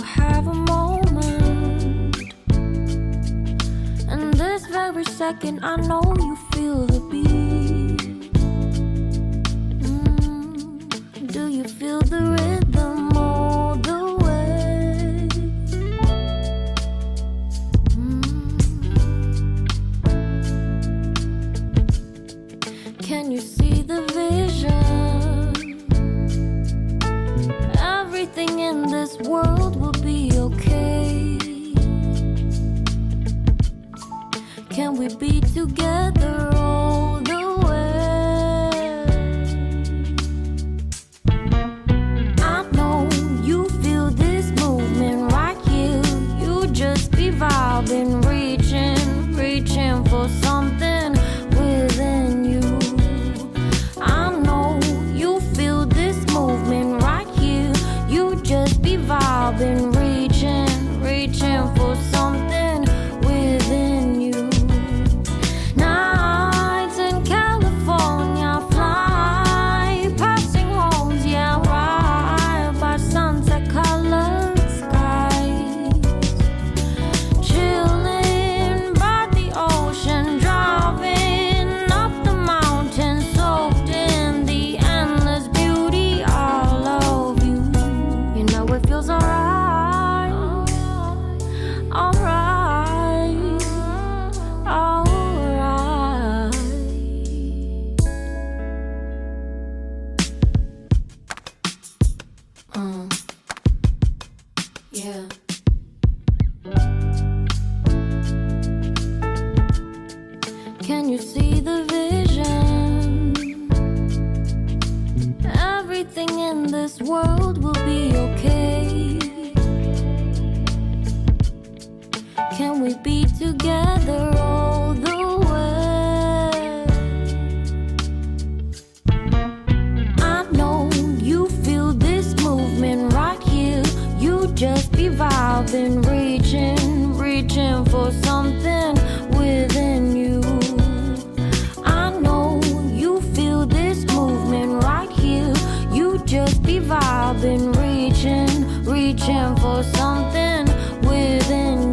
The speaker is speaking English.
have a moment. And this very second, I know you feel the beat. Do you feel the rhythm all the way? Can you see the vision? Everything in this world will be okay. Can we be together all the way? I know you feel this movement right here. You just be vibing, reaching for something within you. I know you feel this movement right here. You just be vibing, reaching for something within you. Nights in California, fly passing homes, yeah, right by sunset colored skies. Chilling by the ocean, driving up the mountain, soaked in the endless beauty all of you. You know it feels alright, alright, alright. Yeah. Can you see the vision? Everything in this world will be okay. Can we be together all the way? I know you feel this movement right here. You just be vibing, reaching for something within you. I know you feel this movement right here. You just be vibing, reaching for something within you.